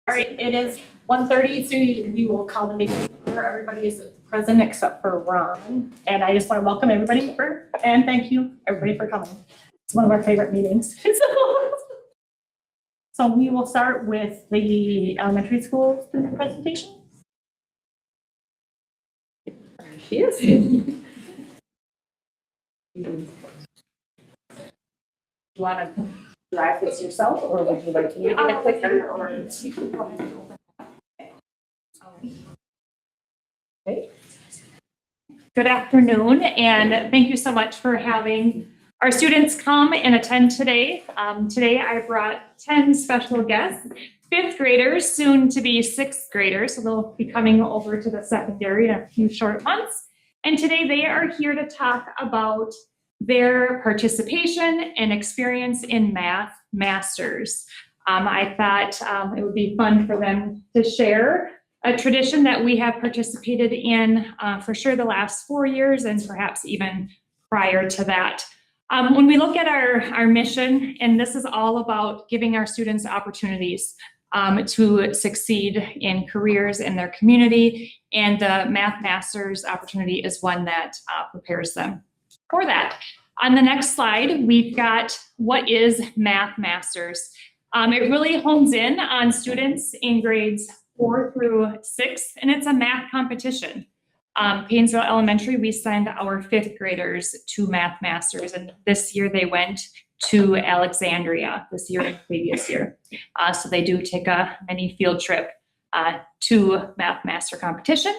All right, it is 1:30, so you will call the meeting. Everybody is present except for Ron. And I just want to welcome everybody and thank you everybody for coming. It's one of our favorite meetings. So we will start with the elementary school student presentation. There she is. You want to drive this yourself, or would you like to make it quicker? Or you can go ahead and open it. Okay. Good afternoon, and thank you so much for having our students come and attend today. Today I brought 10 special guests, 5th graders, soon to be 6th graders, so they'll be coming over to the secondary in a few short months. And today they are here to talk about their participation and experience in Math Masters. I thought it would be fun for them to share a tradition that we have participated in for sure the last 4 years and perhaps even prior to that. When we look at our mission, and this is all about giving our students opportunities to succeed in careers in their community, and the Math Masters opportunity is one that prepares them for that. On the next slide, we've got what is Math Masters. It really hones in on students in grades 4 through 6, and it's a math competition. Paynesville Elementary, we send our 5th graders to Math Masters, and this year they went to Alexandria, this year and previous year. So they do take a mini field trip to Math Master competition.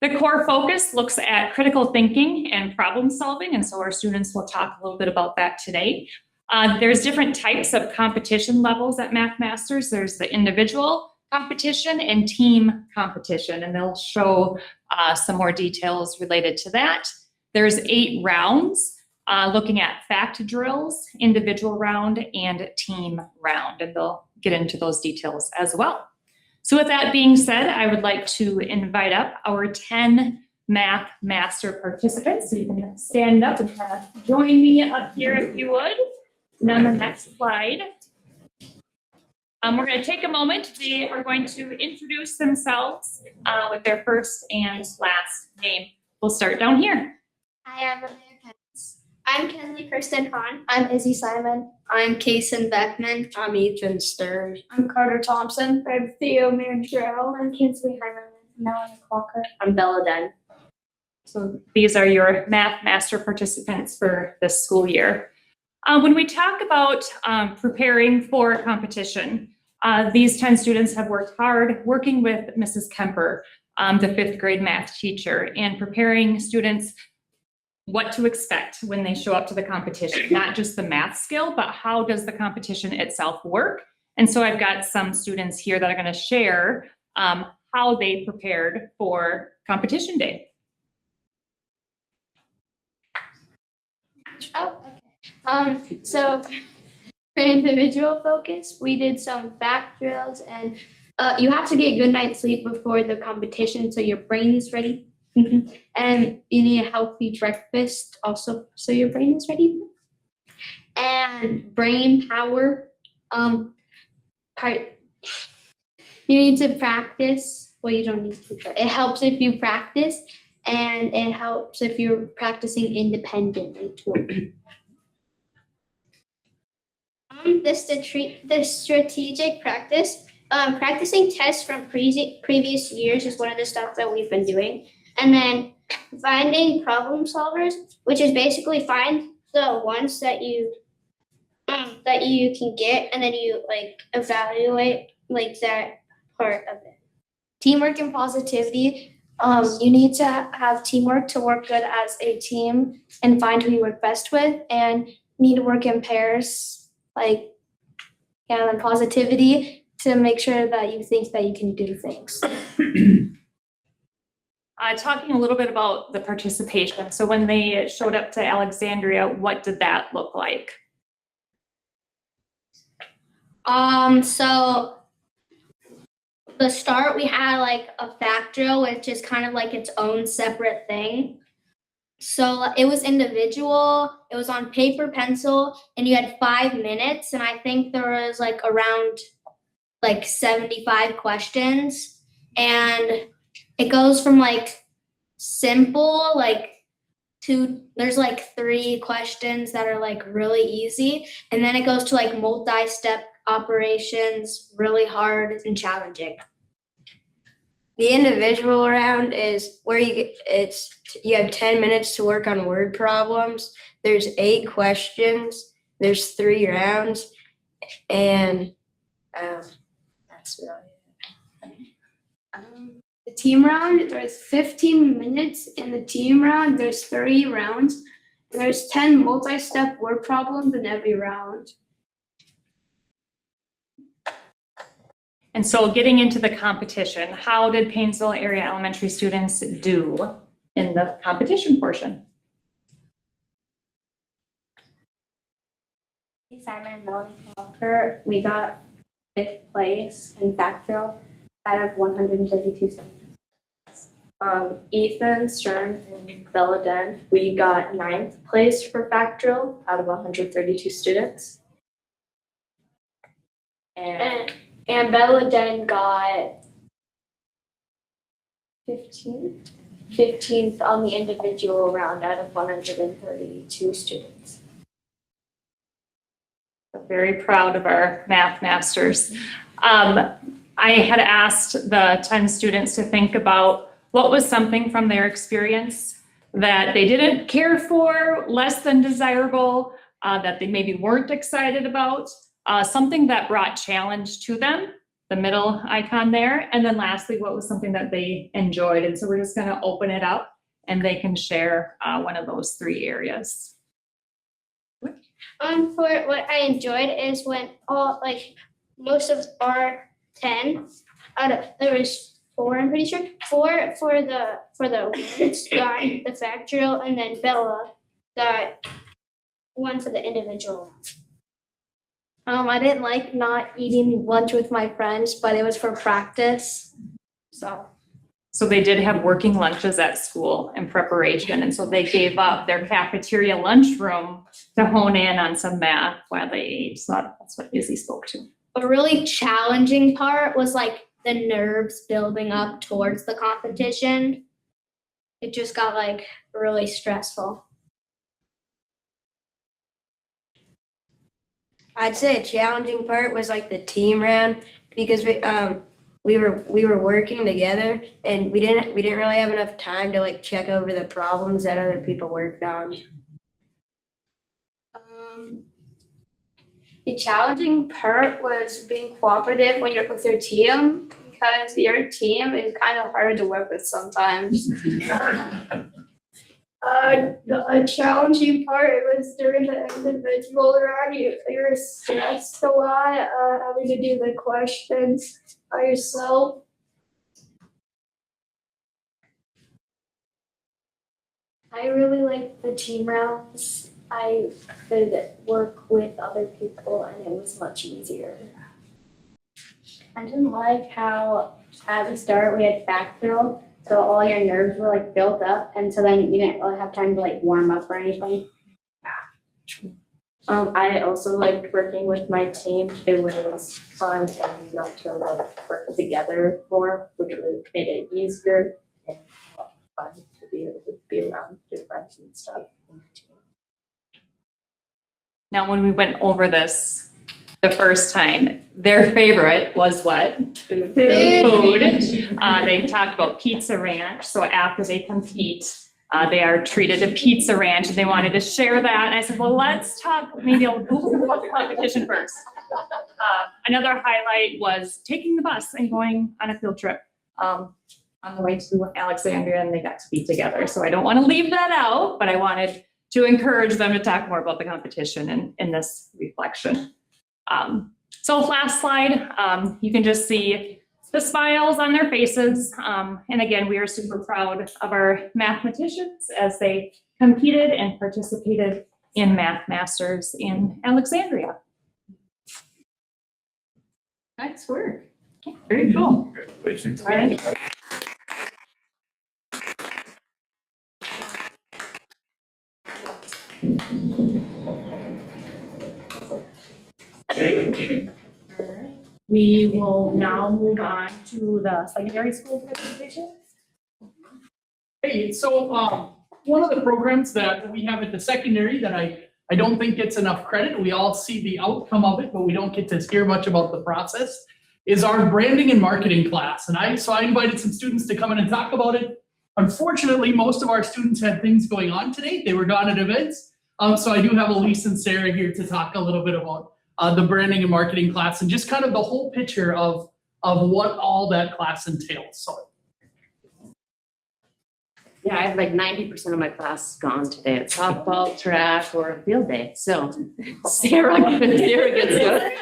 The core focus looks at critical thinking and problem solving, and so our students will talk a little bit about that today. There's different types of competition levels at Math Masters. There's the individual competition and team competition, and they'll show some more details related to that. There's 8 rounds looking at fact drills, individual round, and team round, and they'll get into those details as well. So with that being said, I would like to invite up our 10 Math Master participants. So you can stand up and join me up here if you would. And on the next slide, we're going to take a moment. They are going to introduce themselves with their first and last name. We'll start down here. Hi, I'm Amanda Pence. I'm Kenley Kirsten Hahn. I'm Izzy Simon. I'm Kason Beckman. I'm Ethan Sturge. I'm Carter Thompson. I'm Theo Mandrell. I'm Kinsley Hyman. Melanie Walker. I'm Bella Den. So these are your Math Master participants for this school year. When we talk about preparing for competition, these 10 students have worked hard working with Mrs. Kemper, the 5th grade math teacher, and preparing students what to expect when they show up to the competition, not just the math skill, but how does the competition itself work. And so I've got some students here that are going to share how they prepared for competition day. Oh, okay. So for individual focus, we did some fact drills, and you have to get a good night's sleep before the competition so your brain is ready. And you need a healthy breakfast also so your brain is ready. And brain power, you need to practice. Well, you don't need to. It helps if you practice, and it helps if you're practicing independently too. The strategic practice, practicing tests from previous years is one of the stuff that we've been doing. And then finding problem solvers, which is basically find the ones that you can get, and then you evaluate that part of it. Teamwork and positivity. You need to have teamwork to work good as a team and find who you work best with, and need to work in pairs. And positivity to make sure that you think that you can do things. Talking a little bit about the participation. So when they showed up to Alexandria, what did that look like? So the start, we had a fact drill, which is kind of like its own separate thing. So it was individual, it was on paper, pencil, and you had 5 minutes. And I think there was around like 75 questions, and it goes from like simple there's like 3 questions that are like really easy, and then it goes to like multi-step operations, really hard and challenging. The individual round is where you have 10 minutes to work on word problems. There's 8 questions. There's 3 rounds, and that's really it. The team round, there's 15 minutes. In the team round, there's 30 rounds. There's 10 multi-step word problems in every round. And so getting into the competition, how did Paynesville area elementary students do in the competition portion? Simon and Melanie Walker, we got 5th place in factorial out of 132 students. Ethan Stern and Bella Den, we got 9th place for factorial out of 132 students. And Bella Den got 15th on the individual round out of 132 students. Very proud of our math masters. I had asked the 10 students to think about what was something from their experience that they didn't care for, less than desirable, that they maybe weren't excited about, something that brought challenge to them, the middle icon there, and then lastly, what was something that they enjoyed. And so we're just gonna open it up and they can share one of those 3 areas. For what I enjoyed is when most of our 10 there was 4, I'm pretty sure, 4 for the words got the factorial, and then Bella got 1 for the individual. I didn't like not eating lunch with my friends, but it was for practice. So they did have working lunches at school in preparation, and so they gave up their cafeteria lunchroom to hone in on some math while they ate. So that's what Izzy spoke to. A really challenging part was like the nerves building up towards the competition. It just got like really stressful. I'd say a challenging part was like the team round, because we were working together, and we didn't really have enough time to like check over the problems that other people worked on. the challenging part was being cooperative when you're with your team, because your team is kind of hard to work with sometimes. The challenging part was during the individual round. You're stressed a lot, having to do the questions by yourself. I really like the team rounds. I could work with other people and it was much easier. I didn't like how at the start we had factorial, so all your nerves were like built up, and so then you didn't really have time to like warm up or anything. I also liked working with my team. It was fun and we got to like work together more, which made it easier and fun to be able to be around your friends and stuff. Now, when we went over this the first time, their favorite was what? Food. They talked about Pizza Ranch. So after they compete, they are treated to Pizza Ranch, and they wanted to share that. And I said, well, let's talk maybe about the competition first. Another highlight was taking the bus and going on a field trip on the way to Alexandria, and they got to be together. So I don't want to leave that out, but I wanted to encourage them to talk more about the competition in this reflection. So last slide, you can just see the smiles on their faces. And again, we are super proud of our mathematicians as they competed and participated in Math Masters in Alexandria. Nice work. Very cool. Congratulations. All right. We will now move on to the secondary school presentation. Hey, so one of the programs that we have at the secondary that I don't think gets enough credit, we all see the outcome of it, but we don't get to hear much about the process, is our branding and marketing class. And so I invited some students to come in and talk about it. Unfortunately, most of our students had things going on today. They were gone at events. So I do have Elise and Sarah here to talk a little bit about the branding and marketing class and just kind of the whole picture of what all that class entails. So. Yeah, I have like 90% of my class gone today at softball, track, or a field day. So Sarah gets good.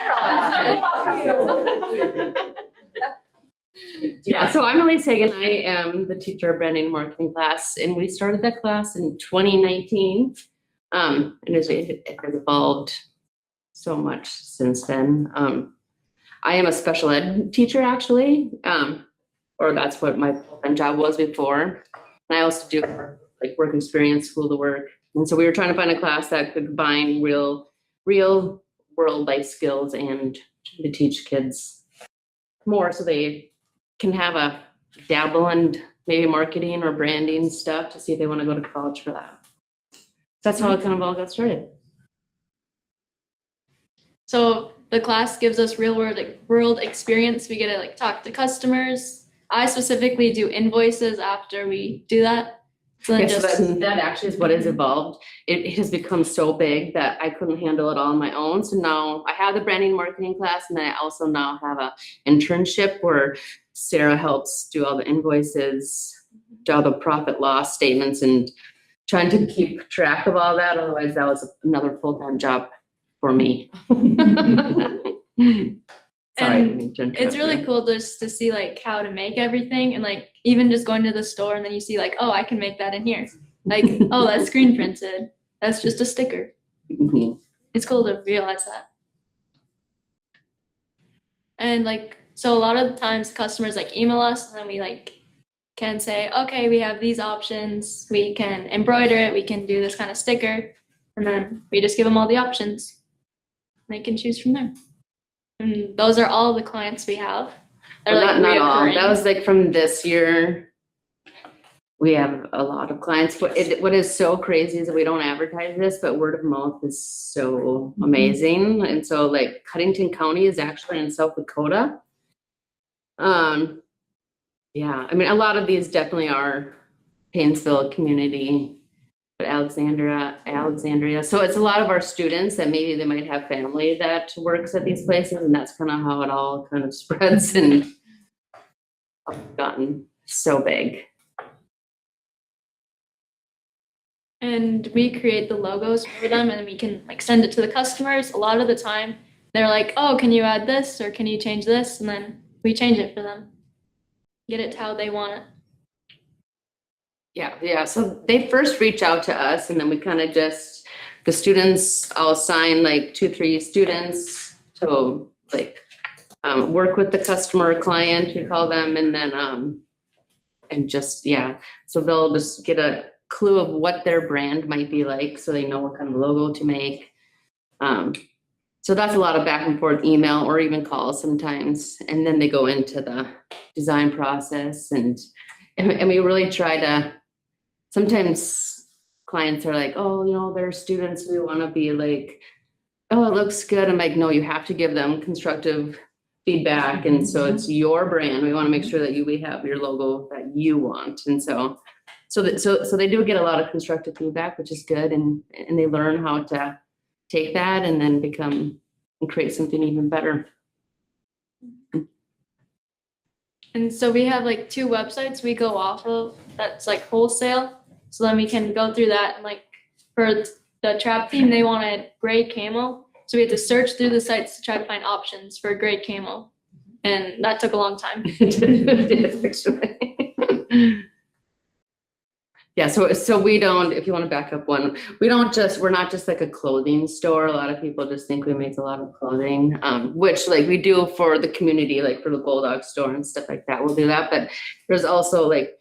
Yeah, so I'm Elise Hagan. I am the teacher of branding and marketing class, and we started that class in 2019. And it has evolved so much since then. I am a special ed teacher, actually, or that's what my full-time job was before. And I also do like work experience, school to work. And so we were trying to find a class that could combine real world life skills and to teach kids more so they can have a dabble in maybe marketing or branding stuff to see if they want to go to college for that. That's how it kind of all got started. So the class gives us real world experience. We get to like talk to customers. I specifically do invoices after we do that. So then So that actually is what has evolved. It has become so big that I couldn't handle it all on my own. So now I have the branding marketing class, and then I also now have a internship where Sarah helps do all the invoices, do all the profit loss statements, and trying to keep track of all that. Otherwise, that was another full-time job for me. And it's really cool just to see like how to make everything, and like even just going to the store and then you see like, oh, I can make that in here. Like, oh, that's screen printed. That's just a sticker. Mhm. It's cool to realize that. And like, so a lot of the times customers like email us, and then we like can say, okay, we have these options. We can embroider it. We can do this kind of sticker. And then we just give them all the options. They can choose from there. And those are all the clients we have. They're Well, like not all. reoccurring. That was like from this year. We have a lot of clients. What is so crazy is that we don't advertise this, but word of mouth is so amazing. And so like Cuttington County is actually in South Dakota. Yeah, I mean, a lot of these definitely are Paynesville community, but Alexandria. So it's a lot of our students that maybe they might have family that works at these places, and that's kind of how it all kind of spreads and gotten so big. And we create the logos for them, and we can like send it to the customers. A lot of the time they're like, oh, can you add this or can you change this? And then we change it for them. Get it to how they want it. Yeah. So they first reach out to us, and then we kind of just, the students, I'll assign like 2-3 students to like work with the customer or client, we call them, and then and just, yeah. So they'll just get a clue of what their brand might be like, so they know what kind of logo to make. So that's a lot of back and forth email or even calls sometimes, and then they go into the design process, and we really try to. Sometimes clients are like, oh, you know, they're students, we want to be like, oh, it looks good. I'm like, no, you have to give them constructive feedback, and so it's your brand. We want to make sure that we have your logo that you want, and so they do get a lot of constructive feedback, which is good, and they learn how to take that and then become and create something even better. And so we have like 2 websites we go off of that's like wholesale. So then we can go through that, and like for the trap team, they wanted gray camo. So we had to search through the sites to try to find options for gray camo. And that took a long time. Yeah, so we don't, if you want to back up one, we're not just like a clothing store. A lot of people just think we make a lot of clothing, which like we do for the community, like for the Bulldog store and stuff like that. We'll do that. But there's also like,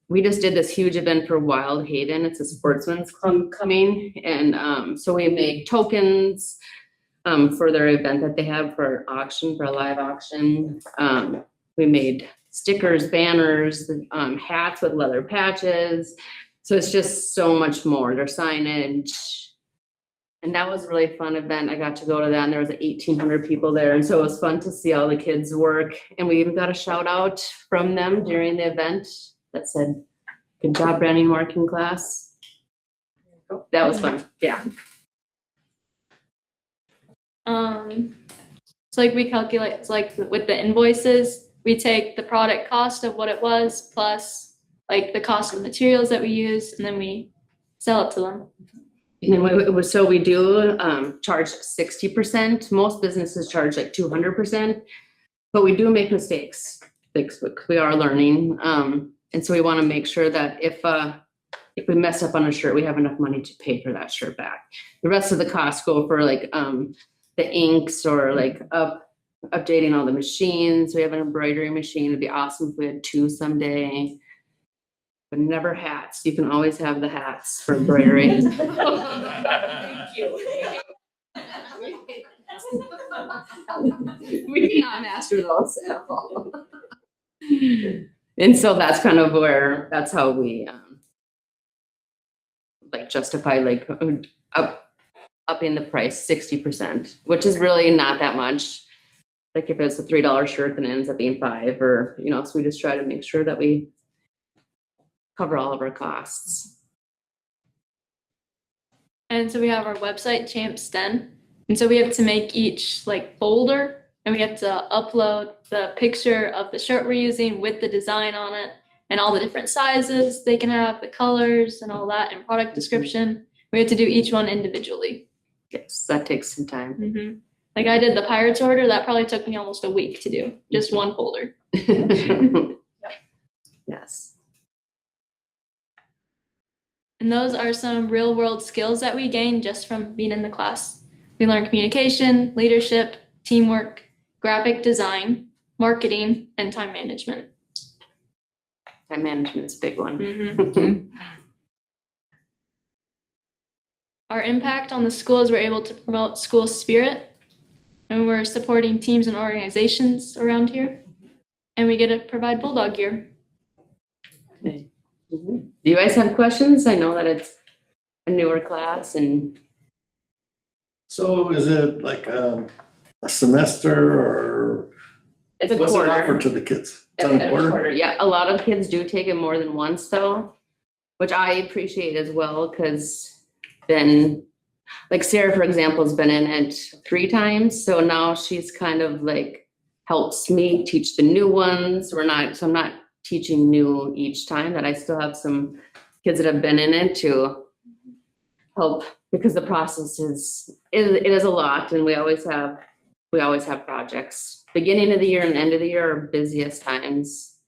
we just did this huge event for Wild Hayden. It's a sportsman's club coming. And so we make tokens. for their event that they have for auction, for a live auction. We made stickers, banners, hats with leather patches. So it's just so much more. Their signage. And that was a really fun event. I got to go to that and there was 1,800 people there. And so it was fun to see all the kids work. And we even got a shout out from them during the event that said, "Good job, branding marketing class." That was fun. Yeah. So like we calculate, so like with the invoices, we take the product cost of what it was plus like the cost of the materials that we use, and then we sell it to them. And then so we do charge 60%. Most businesses charge like 200%, but we do make mistakes. Like, we are learning. And so we want to make sure that if we mess up on a shirt, we have enough money to pay for that shirt back. The rest of the costs go for like the inks or like updating all the machines. We have an embroidery machine. It'd be awesome if we had 2 someday. But never hats. You can always have the hats for embroidery. Thank you. We cannot master those at all. And so that's kind of that's how we like justify like upping the price 60%, which is really not that much. Like if it's a $3 shirt, then it ends up being $5, or so we just try to make sure that we cover all of our costs. And so we have our website, Champs Den. And so we have to make each like folder, and we have to upload the picture of the shirt we're using with the design on it and all the different sizes they can have, the colors and all that, and product description. We have to do each one individually. Yes, that takes some time. Mm-hmm. Like I did the Pirates order, that probably took me almost a week to do, just one folder. Yes. And those are some real world skills that we gain just from being in the class. We learn communication, leadership, teamwork, graphic design, marketing, and time management. Time management's a big one. Mm-hmm. Our impact on the school is we're able to promote school spirit, and we're supporting teams and organizations around here, and we get to provide Bulldog gear. Okay. Do you guys have questions? I know that it's a newer class and. So is it like a semester or It's a what's it quarter. offered to the kids? It's on It's a a quarter? quarter. Yeah, a lot of kids do take it more than once though, which I appreciate as well, because then, like Sarah, for example, has been in it 3 times. So now she's kind of like helps me teach the new ones. So I'm not teaching new each time, that I still have some kids that have been in it to help, because the process it is a lot, and we always have projects. Beginning of the year and end of the year are busiest times,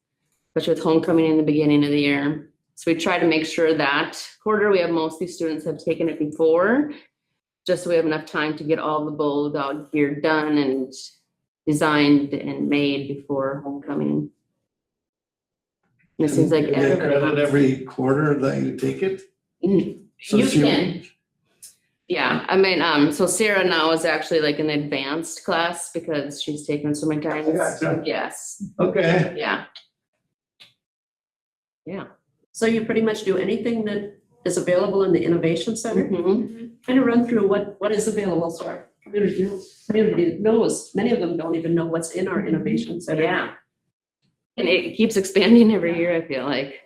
especially with homecoming in the beginning of the year. So we try to make sure that quarter we have most of these students have taken it before, just so we have enough time to get all the Bulldog gear done and designed and made before homecoming. It seems like You get credit every quarter that you take it? So You she- can. Yeah, I mean, so Sarah now is actually like an advanced class because she's taken so many times. Gotcha. Yes, Okay. yeah. So you pretty much do anything that is available in the Innovation Center? Mhm. Kind of run through what is available, so our community knows, many of them don't even know what's in our Innovation Center. Yeah. And it keeps expanding every year, I feel like.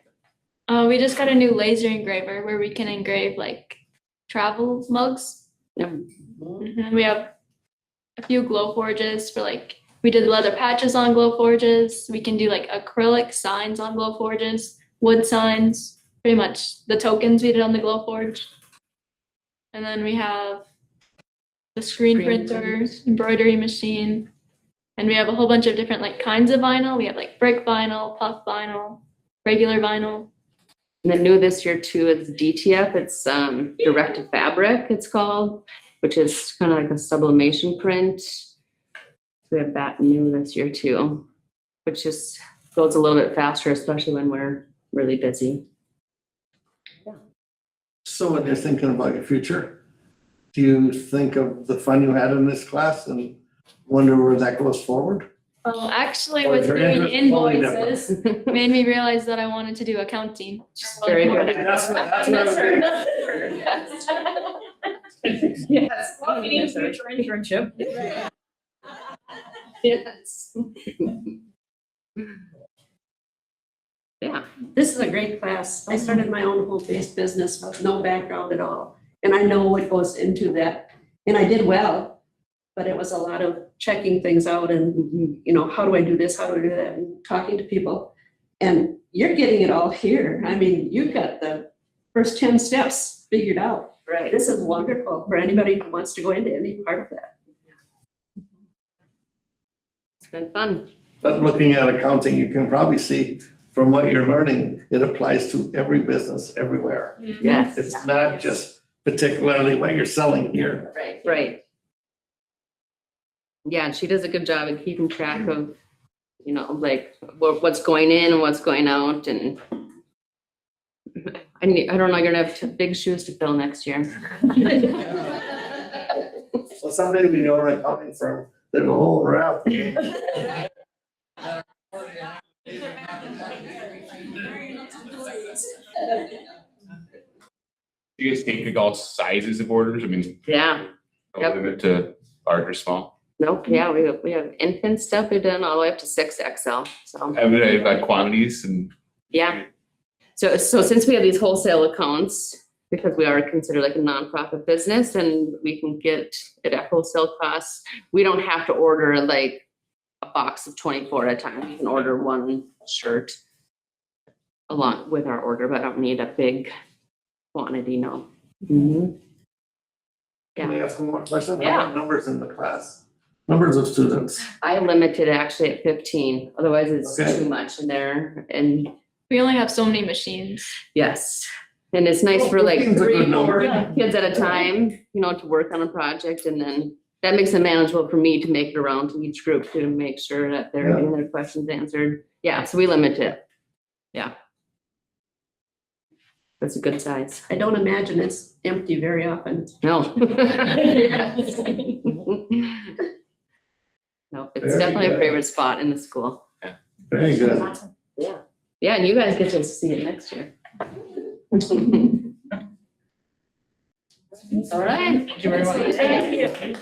We just got a new laser engraver where we can engrave like travel mugs. Yep. Mhm. We have a few glow forges for like, we did leather patches on glow forges. We can do like acrylic signs on glow forges, wood signs, pretty much the tokens we did on the glow forge. And then we have the screen printer, embroidery machine, and we have a whole bunch of different like kinds of vinyl. We have like brick vinyl, puff vinyl, regular vinyl. And then new this year too is DTF. It's direct to fabric, it's called, which is kind of like a sublimation print. So we have that new this year too, which just goes a little bit faster, especially when we're really busy. So when you're thinking about your future, Do you think of the fun you had in this class and wonder where that goes forward? Actually, Or with is your doing interest totally invoices, made me realize that I wanted to do accounting. Very good. That's what I was thinking. Yes. Well, we need a future internship. Yes. Yeah, This is a great class. I started my own home-based business with no background at all. And I know what goes into that. And I did well, but it was a lot of checking things out and, how do I do this? How do I do that? And talking to people. And you're getting it all here. I mean, you've got the first 10 steps figured out. right. This is wonderful for anybody who wants to go into any part of that. It's been fun. But looking at accounting, you can probably see from what you're learning, it applies to every business everywhere. Yes. It's not just particularly what you're selling here. Right. Right. Yeah, and she does a good job of keeping track of, like what's going in and what's going out, and I don't know, you're gonna have big shoes to fill next year. So someday we know an accounting firm that will hold her out. You guys take all sizes of orders? I mean, Yeah. no Yep. limit to large or small? Nope. Yeah, we have infant stuff we've done all the way up to 6XL. So Have they like quantities and? yeah. So since we have these wholesale accounts, because we are considered like a nonprofit business and we can get it at wholesale costs, we don't have to order like a box of 24 at a time. We can order one shirt along with our order, but I don't need a big quantity, no. Mhm. Can I ask one more question? Yeah. How many numbers in the class? Numbers of students? I limited it actually at 15, otherwise it's Okay. too much in there. And We only have so many machines. yes, and it's nice for like 15's a good 3, 4 number. kids at a time, to work on a project, and then that makes it manageable for me to make it around to each group to make sure that they're Yeah. getting their questions answered. Yeah, so we limit it. Yeah. That's a good size. I don't imagine it's empty very often. No. No, it's Very definitely a good. favorite spot in the school. Very good. Yeah, and you guys get to see it next year. All right. Thank you very much. Thank you.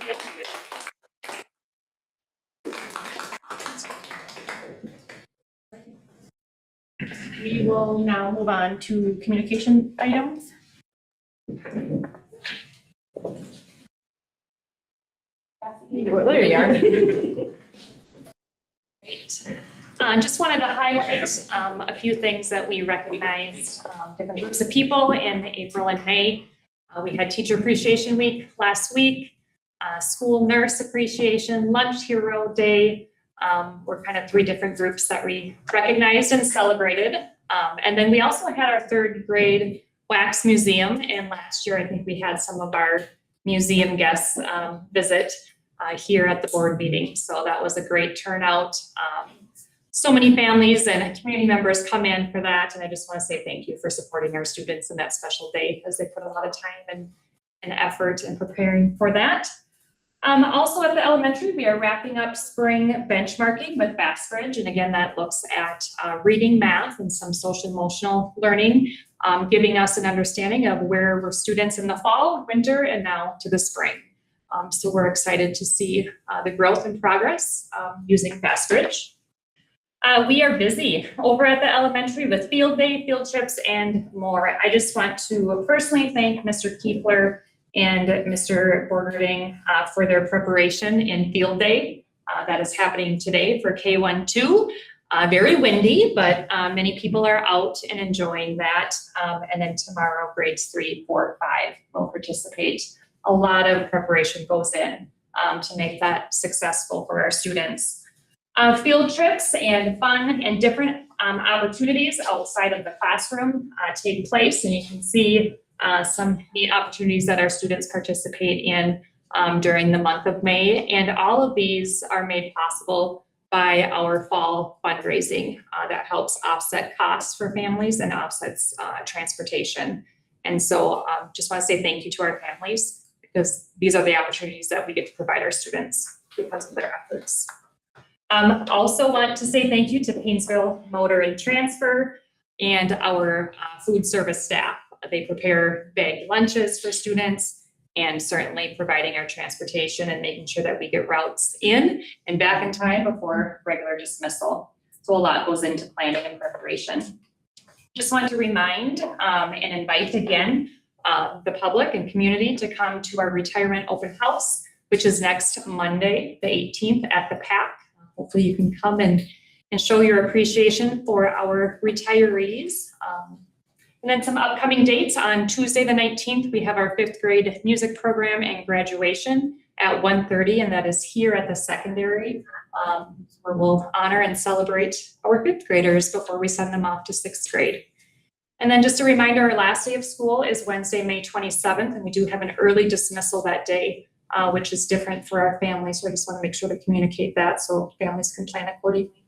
We will now move on to communication items. There you are. Great. Just wanted to highlight a few things that we recognized, different groups of people in April and May. We had Teacher Appreciation Week last week, School Nurse Appreciation, Lunch Hero Day. Were kind of 3 different groups that we recognized and celebrated. And then we also had our 3rd grade wax museum. And last year, I think we had some of our museum guests visit here at the board meeting. So that was a great turnout. So many families and community members come in for that. And I just want to say thank you for supporting our students in that special day, because they put a lot of time and effort in preparing for that. Also at the elementary, we are wrapping up spring benchmarking with Bassbridge. And again, that looks at reading, math, and some social emotional learning, giving us an understanding of where we're students in the fall, winter, and now to the spring. So we're excited to see the growth and progress using Bassbridge. We are busy over at the elementary with field day, field trips, and more. I just want to personally thank Mr. Kiefler and Mr. Borderding for their preparation in field day. That is happening today for K-1-2. Very windy, but many people are out and enjoying that. And then tomorrow, grades 3, 4, 5 will participate. A lot of preparation goes in to make that successful for our students. Field trips and fun and different opportunities outside of the classroom take place, and you can see some neat opportunities that our students participate in during the month of May. And all of these are made possible by our fall fundraising that helps offset costs for families and offsets transportation. And so just want to say thank you to our families, because these are the opportunities that we get to provide our students because of their efforts. Also want to say thank you to Paynesville Motor and Transfer and our food service staff. They prepare bagged lunches for students and certainly providing our transportation and making sure that we get routes in and back in time before regular dismissal. So a lot goes into planning and preparation. Just want to remind and invite again the public and community to come to our retirement open house, which is next Monday, the 18th at the PAC. Hopefully you can come and show your appreciation for our retirees. And then some upcoming dates. On Tuesday, the 19th, we have our 5th grade music program and graduation at 1:30, and that is here at the secondary, where we'll honor and celebrate our 5th graders before we send them off to 6th grade. And then just a reminder, our last day of school is Wednesday, May 27th, and we do have an early dismissal that day, which is different for our families. So I just want to make sure to communicate that so families can plan accordingly.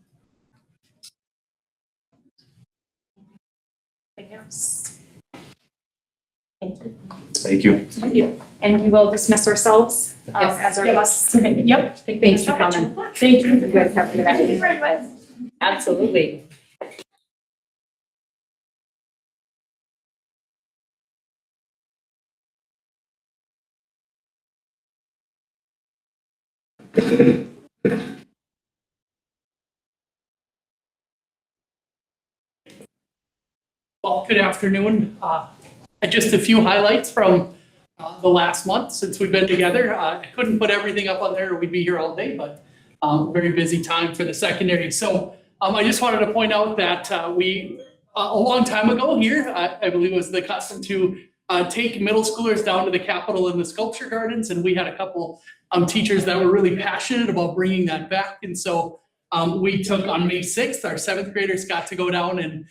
Anything else? Thank you. Thank you. Thank you. And we will dismiss ourselves as our bus. Yep. Thanks for coming. Thank you. You guys have a good Thank you afternoon. very much. Absolutely. Well, good afternoon. Just a few highlights from the last month since we've been together. I couldn't put everything up on there, or we'd be here all day, but very busy time for the secondary. So I just wanted to point out that we, a long time ago here, I believe it was the custom to take middle schoolers down to the Capitol in the sculpture gardens. And we had a couple teachers that were really passionate about bringing that back. And so we took on May 6th, our 7th graders got to go down and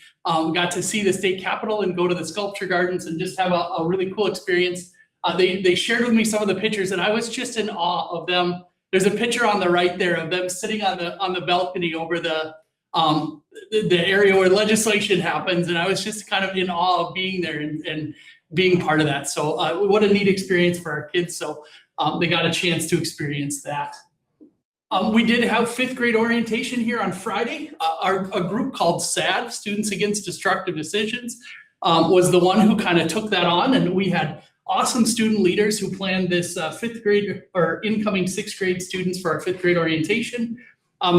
got to see the state capitol and go to the sculpture gardens and just have a really cool experience. They shared with me some of the pictures and I was just in awe of them. There's a picture on the right there of them sitting on the balcony over the area where legislation happens. And I was just kind of in awe of being there and being part of that. So what a neat experience for our kids. So they got a chance to experience that. We did have 5th grade orientation here on Friday. A group called SAD, Students Against Destructive Decisions, was the one who kind of took that on. And we had awesome student leaders who planned this 5th grade or incoming 6th grade students for our 5th grade orientation.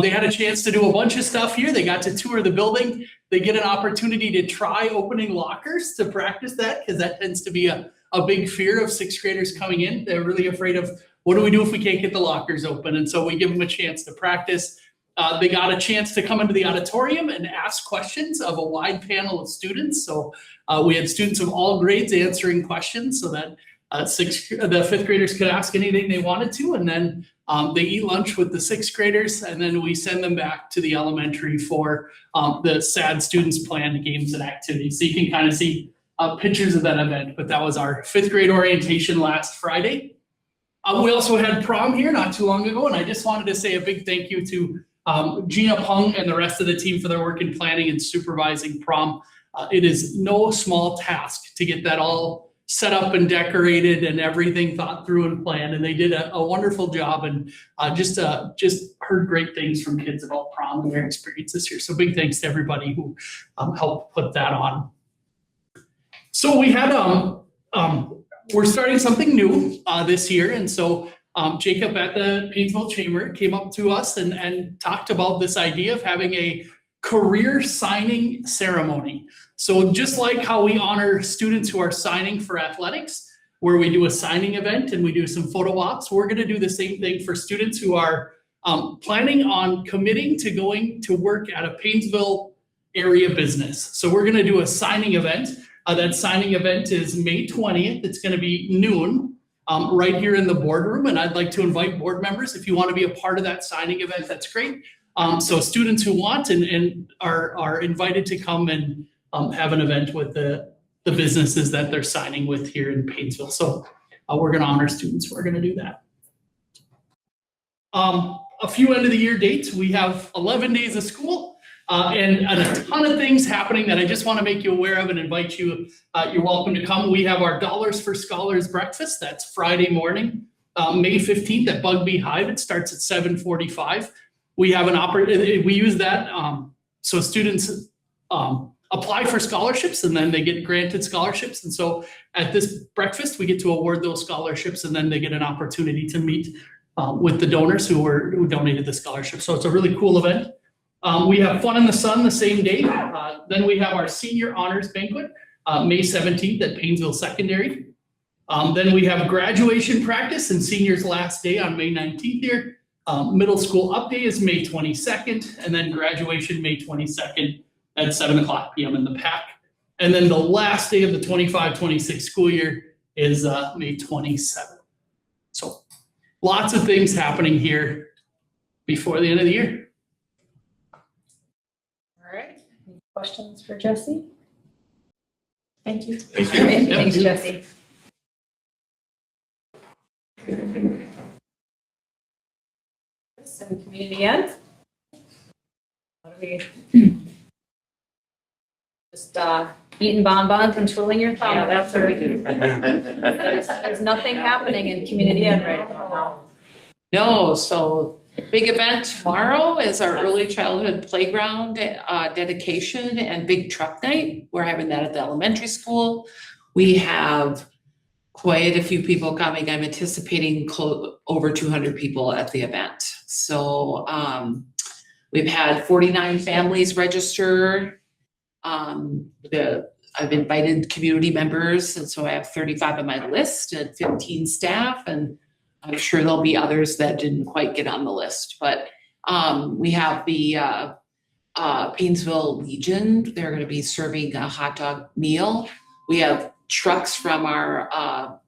They had a chance to do a bunch of stuff here. They got to tour the building. They get an opportunity to try opening lockers to practice that, because that tends to be a big fear of 6th graders coming in. They're really afraid of, what do we do if we can't get the lockers open? And so we give them a chance to practice. They got a chance to come into the auditorium and ask questions of a wide panel of students. So we had students of all grades answering questions so that the 5th graders could ask anything they wanted to. And then they eat lunch with the 6th graders, and then we send them back to the elementary for the SAD students planned games and activities. So you can kind of see pictures of that event, but that was our 5th grade orientation last Friday. We also had prom here not too long ago, and I just wanted to say a big thank you to Gina Pung and the rest of the team for their work in planning and supervising prom. It is no small task to get that all set up and decorated and everything thought through and planned, and they did a wonderful job, and just heard great things from kids about prom and their experiences here. So big thanks to everybody who helped put that on. So we had we're starting something new this year, and so Jacob at the Paynesville Chamber came up to us and talked about this idea of having a career signing ceremony. So just like how we honor students who are signing for athletics, where we do a signing event and we do some photo ops, we're going to do the same thing for students who are planning on committing to going to work at a Paynesville area business. So we're going to do a signing event. That signing event is May 20th. It's going to be noon right here in the boardroom. And I'd like to invite board members, if you want to be a part of that signing event, that's great. So students who want and are invited to come and have an event with the businesses that they're signing with here in Paynesville. So we're going to honor students. We're going to do that. A few end of the year dates. We have 11 days of school. And a ton of things happening that I just want to make you aware of and invite you, you're welcome to come. We have our Dollars for Scholars breakfast. That's Friday morning, May 15th at Bugby Hive. It starts at 7:45. We have we use that so students apply for scholarships and then they get granted scholarships. And so at this breakfast, we get to award those scholarships and then they get an opportunity to meet with the donors who donated the scholarship. So it's a really cool event. We have Fun in the Sun the same day. Then we have our senior honors banquet, May 17th at Paynesville Secondary. Then we have graduation practice and seniors last day on May 19th here. Middle school up day is May 22nd, and then graduation May 22nd at 7:00 p.m. in the PAC. And then the last day of the 25-26 school year is May 27th. So lots of things happening here before the end of the year. All right, any questions for Jesse? Thank you. Thank you. All right, Yep. thanks, Jesse. Some community ed. What do we? Just eating bonbons and twiddling your thumb. Yeah, that's what we do. There's nothing happening in community ed right now. No, so big event tomorrow is our early childhood playground dedication and big truck night. We're having that at the elementary school. We have quite a few people coming. I'm anticipating over 200 people at the event. So we've had 49 families register. I've invited community members, and so I have 35 on my list and 15 staff, and I'm sure there'll be others that didn't quite get on the list. But we have the Paynesville Legion. They're going to be serving a hot dog meal. We have trucks from our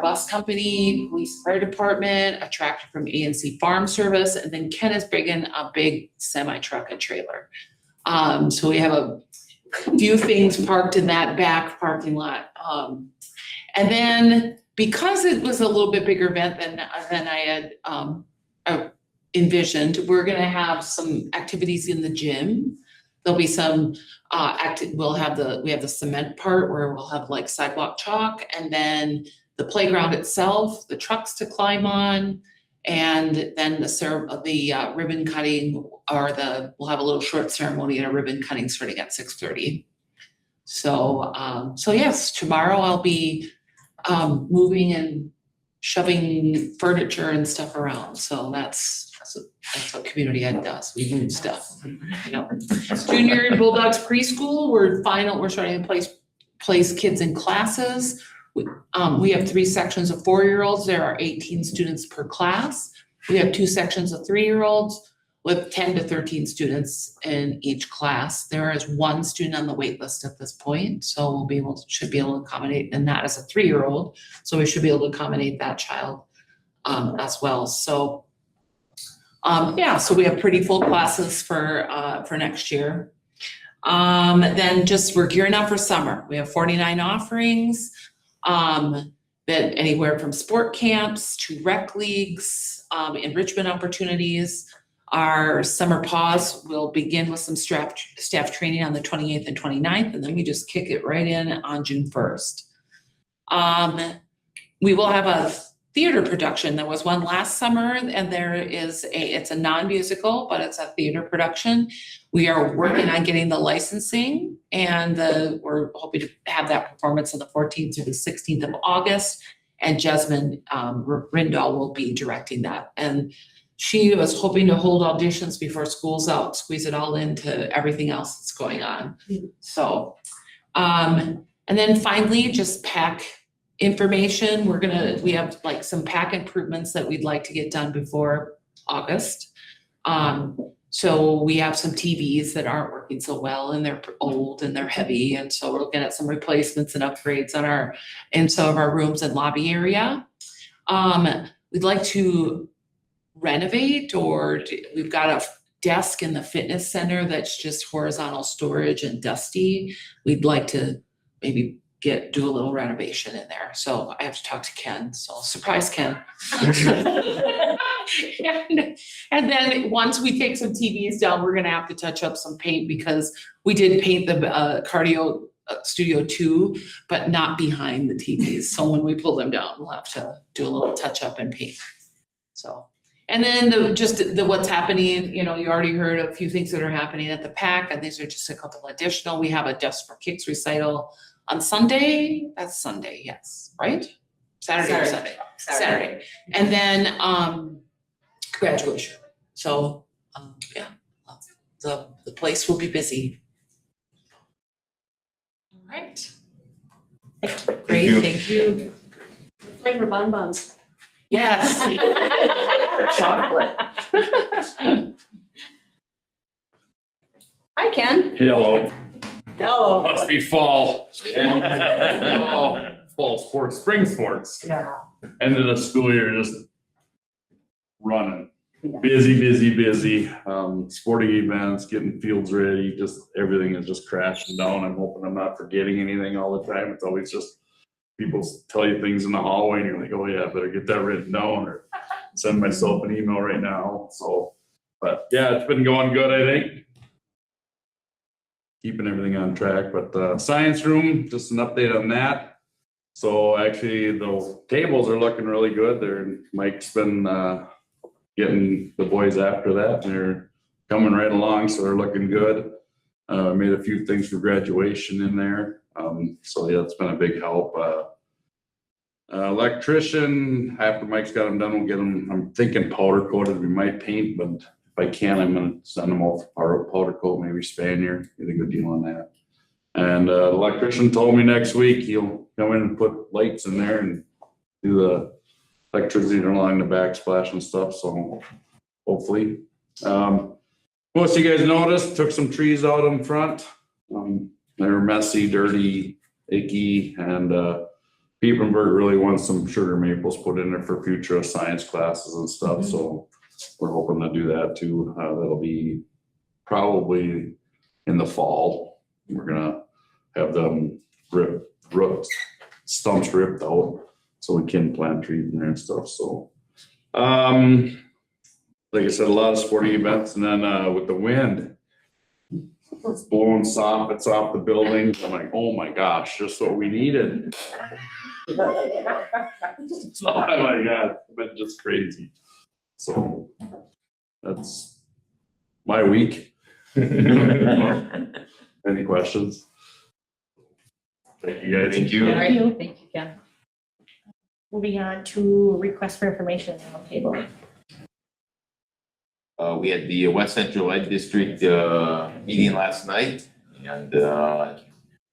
bus company, police fire department, a tractor from ANC Farm Service, and then Ken is bringing a big semi truck and trailer. So we have a few things parked in that back parking lot. And then because it was a little bit bigger event than I had envisioned, we're gonna have some activities in the gym. There'll be some we have the cement part where we'll have like sidewalk chalk, and then the playground itself, the trucks to climb on, and then the ribbon cutting, we'll have a little short ceremony and a ribbon cutting starting at 6:30. So yes, tomorrow I'll be moving and shoving furniture and stuff around. So that's what community ed does. We move stuff. You know, Junior Bulldogs preschool, we're starting to place kids in classes. We have 3 sections of 4-year-olds. There are 18 students per class. We have 2 sections of 3-year-olds with 10 to 13 students in each class. There is 1 student on the wait list at this point, so should be able to accommodate, and that is a 3-year-old. So we should be able to accommodate that child as well. So so we have pretty full classes for next year. Then we're gearing up for summer. We have 49 offerings. That anywhere from sport camps to rec leagues, enrichment opportunities. Our summer pause will begin with some staff training on the 28th and 29th, and then we just kick it right in on June 1st. We will have a theater production. There was one last summer, and it's a non-musical, but it's a theater production. We are working on getting the licensing, and we're hoping to have that performance on the 14th through the 16th of August. And Jasmine Rindall will be directing that. And she was hoping to hold auditions before school's out, squeeze it all into everything else that's going on. So, and then finally, just PAC information. We have like some PAC improvements that we'd like to get done before August. So we have some TVs that aren't working so well, and they're old and they're heavy. And so we're looking at some replacements and upgrades in some of our rooms and lobby area. We'd like to renovate, or we've got a desk in the fitness center that's just horizontal storage and dusty. We'd like to maybe do a little renovation in there. So I have to talk to Ken. So surprise Ken. And then once we take some TVs down, we're gonna have to touch up some paint because we did paint the cardio studio too, but not behind the TVs. So when we pull them down, we'll have to do a little touch up and paint. So, and then the what's happening, you know, you already heard a few things that are happening at the PAC, and these are just a couple additional. We have a Dust for Kicks recital on Sunday. That's Sunday, yes, right? Saturday or Sunday? Saturday. And then graduation. So yeah, the place will be busy. All right. Great, you. thank you. Flavor bonbons. Yes. Chocolate. Hi, Ken. Hello. Hello. Must be fall. Oh, fall sports, spring sports. Yeah. End of the school year, just running. Busy. Sporting events, getting fields ready, just everything is just crashing down. I'm hoping I'm not forgetting anything all the time. It's always just people tell you things in the hallway and you're like, oh yeah, I better get that written down or send myself an email right now. So, but yeah, it's been going good, I think. Keeping everything on track, but science room, just an update on that. So actually the tables are looking really good there. Mike's been getting the boys after that and they're coming right along. So they're looking good. Made a few things for graduation in there. So yeah, it's been a big help. Electrician, after Mike's got them done, we'll get them, I'm thinking powder coated. We might paint, but if I can, I'm gonna send them off powder coat, maybe Spaniard, get a good deal on that. And the electrician told me next week he'll come in and put lights in there and do the electricity along the backsplash and stuff. So hopefully, most of you guys noticed, took some trees out in front. They were messy, dirty, icky, and Piepenburg really wants some sugar maples put in there for future science classes and stuff. So we're hoping to do that too. That'll be probably in the fall. We're gonna have them stumps ripped out so we can plant trees in there and stuff. So, like I said, a lot of sporting events, and then with the wind, it's blowing soffits off the buildings. I'm like, oh my gosh, just what we needed. So I'm like, yeah, it's been just crazy. So that's my week. Any questions? Thank you guys. Thank you. Thank you. Thank you, Ken. Moving on to request for information roundtable. We had the West Central Ed District meeting last night, and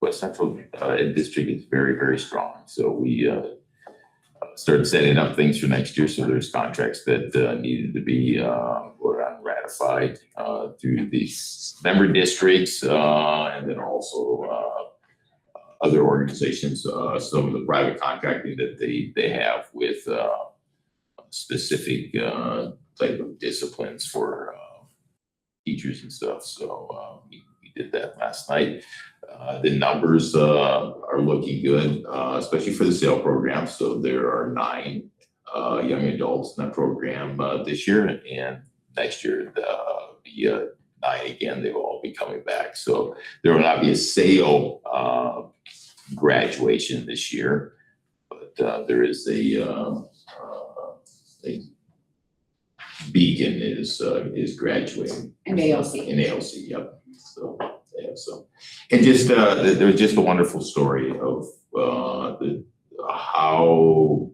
West Central Ed District is very, very strong. So we started setting up things for next year. So there's contracts that needed to be ratified through these member districts, and then also other organizations, some of the private contracting that they have with specific type of disciplines for teachers and stuff. So we did that last night. The numbers are looking good, especially for the SAIL program. So there are 9 young adults in that program this year, and next year there'll be 9 again. They will all be coming back. So there will not be a SAIL graduation this year, but there is a Beacon is graduating. And ALC. In ALC, yep. So yeah, so and just there was just a wonderful story of how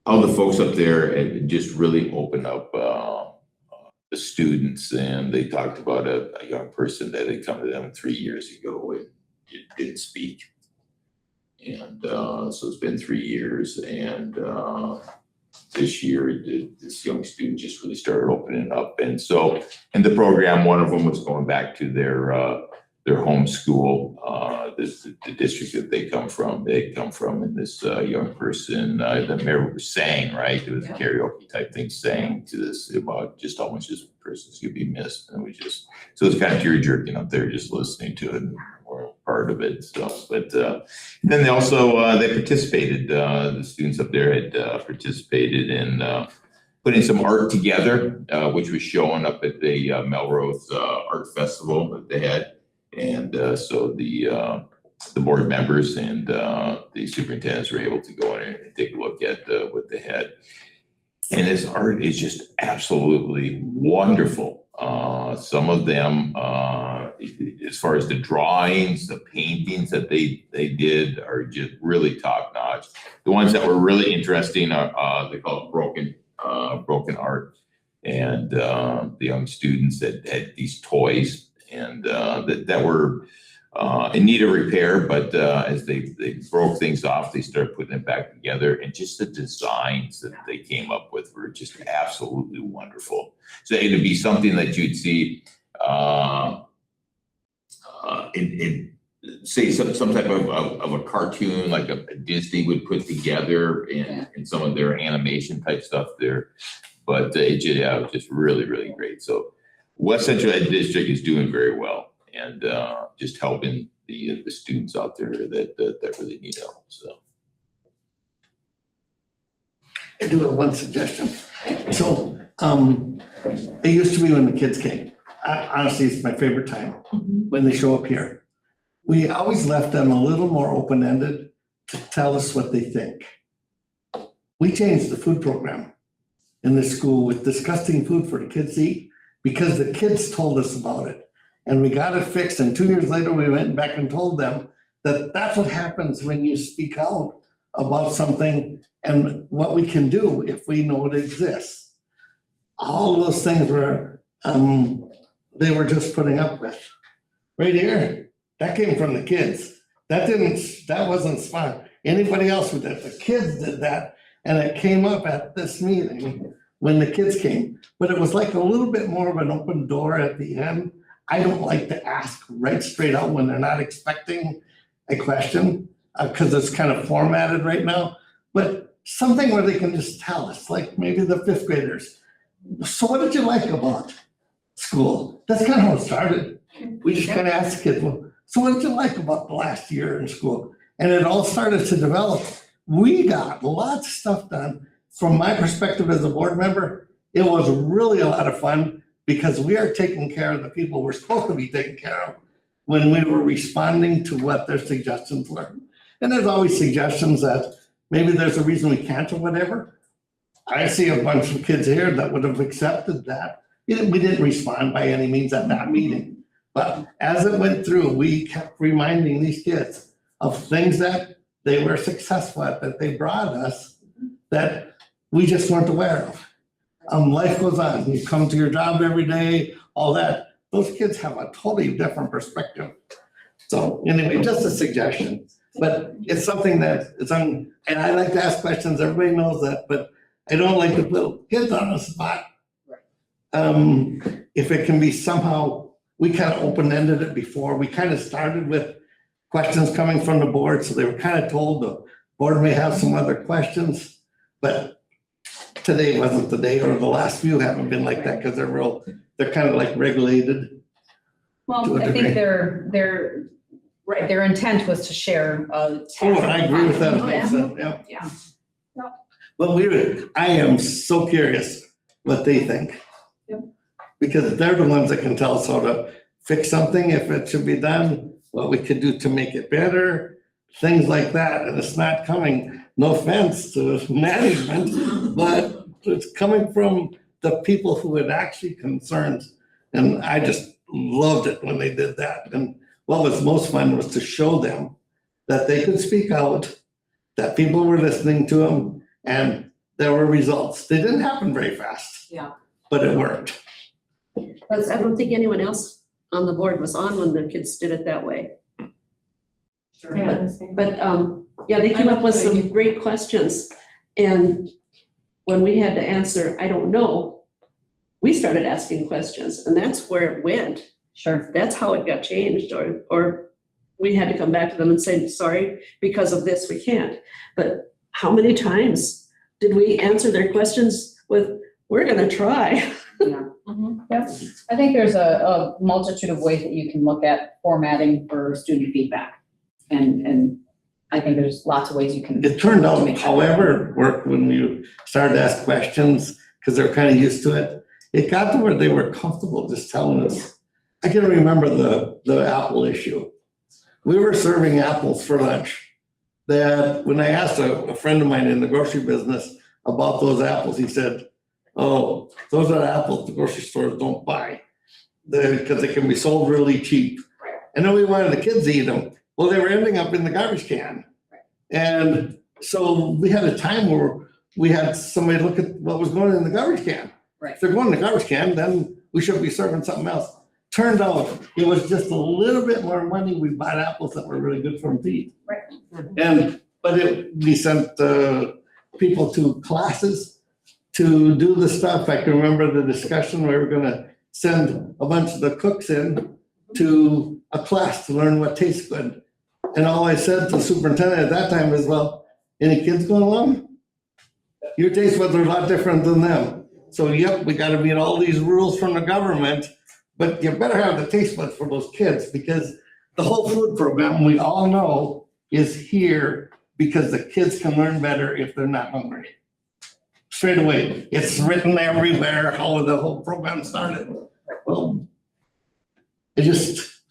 the folks up there had just really opened up the students, and they talked about a young person that had come to them 3 years ago and didn't speak, and so it's been 3 years, and this year this young student just really started opening up. And so in the program, one of them was going back to their home school, the district that they come from, and this young person, the mayor was saying, right, it was a karaoke type thing, saying to this about just how much this person's gonna be missed. And we just, so it's kind of tear jerking up there just listening to it, and we're part of it. So, but then they also, they participated, the students up there had participated in putting some art together, which was shown up at the Melrose Art Festival that they had. And so the board members and the superintendents were able to go in and take a look at what they had. And his art is just absolutely wonderful. Some of them, as far as the drawings, the paintings that they did are just really top notch. The ones that were really interesting are they call it broken art, and the young students that had these toys and that were in need of repair, but as they broke things off, they started putting it back together, and just the designs that they came up with were just absolutely wonderful. So it'd be something that you'd see in say some type of a cartoon like a Disney would put together in some of their animation type stuff there. But it was just really, really great. So West Central Ed District is doing very well, and just helping the students out there that really need help. So I do have one suggestion. So it used to be when the kids came. Honestly, it's my favorite time when they show up here. We always left them a little more open-ended to tell us what they think. We changed the food program in this school with disgusting food for the kids to eat because the kids told us about it. And we got it fixed, and 2 years later, we went back and told them that that's what happens when you speak out about something and what we can do if we know it exists. All of those things were, they were just putting up with. Right here, that came from the kids. That wasn't smart. Anybody else with that, the kids did that, and it came up at this meeting when the kids came. But it was like a little bit more of an open door at the end. I don't like to ask right straight out when they're not expecting a question, because it's kind of formatted right now. But something where they can just tell us, like maybe the fifth graders. So what did you like about school? That's kind of how it started. We just kind of asked the kids, well, so what did you like about the last year in school? And it all started to develop. We got lots of stuff done. From my perspective as a board member, it was really a lot of fun because we are taking care of the people we're supposed to be taking care of when we were responding to what their suggestions were. And there's always suggestions that maybe there's a reason we can't or whatever. I see a bunch of kids here that would have accepted that. We didn't respond by any means at that meeting. But as it went through, we kept reminding these kids of things that they were successful at, that they brought us, that we just weren't aware of. Life goes on. You come to your job every day, all that. Those kids have a totally different perspective. So anyway, just a suggestion. But it's something that it's on, and I like to ask questions. Everybody knows that, but I don't like to put kids on the spot. If it can be somehow, we kind of open-ended it before. We kind of started with questions coming from the board, so they were kind of told the board may have some other questions, but today wasn't the day, or the last few haven't been like that because they're kind of like regulated. Well, I think they're right. Their intent was to share. Oh, I agree with that. Yeah. But I am so curious what they think. Because they're the ones that can tell us how to fix something, if it should be done, what we could do to make it better, things like that. And it's not coming, no offense to management, but it's coming from the people who had actually concerns. And I just loved it when they did that. And what was most fun was to show them that they could speak out, that people were listening to them, and there were results. They didn't happen very fast. Yeah. But it worked. But I don't think anyone else on the board was on when the kids did it that way. But they came up with some great questions. And when we had to answer, I don't know, we started asking questions, and that's where it went. Sure. That's how it got changed, or we had to come back to them and say, sorry, because of this, we can't. But how many times did we answer their questions with, we're gonna try? Yeah. Yep. I think there's a multitude of ways that you can look at formatting for student feedback. And I think there's lots of ways you can. It turned out, however, it worked when you started to ask questions, because they're kind of used to it. It got to where they were comfortable just telling us. I can remember the apple issue. We were serving apples for lunch. That when I asked a friend of mine in the grocery business about those apples, he said, "Oh, those are apples the grocery stores don't buy, because they can be sold really cheap." And then we wanted the kids to eat them. Well, they were ending up in the garbage can. And so we had a time where we had somebody look at what was going in the garbage can. Right. If they're going in the garbage can, then we should be serving something else. Turned out it was just a little bit more money. We bought apples that were really good for them to eat. Right. We sent people to classes to do the stuff. I can remember the discussion, we were gonna send a bunch of the cooks in to a class to learn what tastes good. And all I said to the superintendent at that time is, well, any kids going along? Your taste buds are a lot different than them. So yep, we gotta meet all these rules from the government, but you better have the taste buds for those kids, because the whole food program, we all know, is here because the kids can learn better if they're not hungry. Straight away, it's written everywhere how the whole program started. Well, I just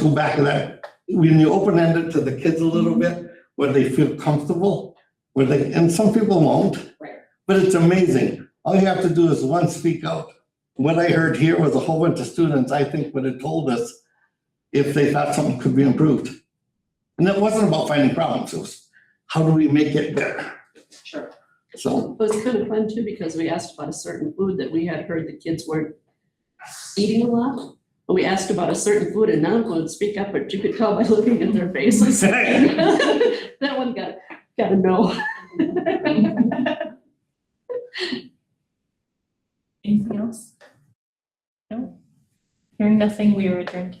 go back to that. When you open end it to the kids a little bit, where they feel comfortable, and some people won't, but it's amazing. All you have to do is one speak out. What I heard here was a whole bunch of students, I think, would have told us if they thought something could be improved. And it wasn't about finding problems, it was how do we make it better? Sure. So, It was kind of fun too, because we asked about a certain food that we had heard the kids weren't eating a lot. But we asked about a certain food and none of them would speak up, but you could tell by looking at their faces. That one got a no. Anything else? No? Hearing nothing, we are adjourned.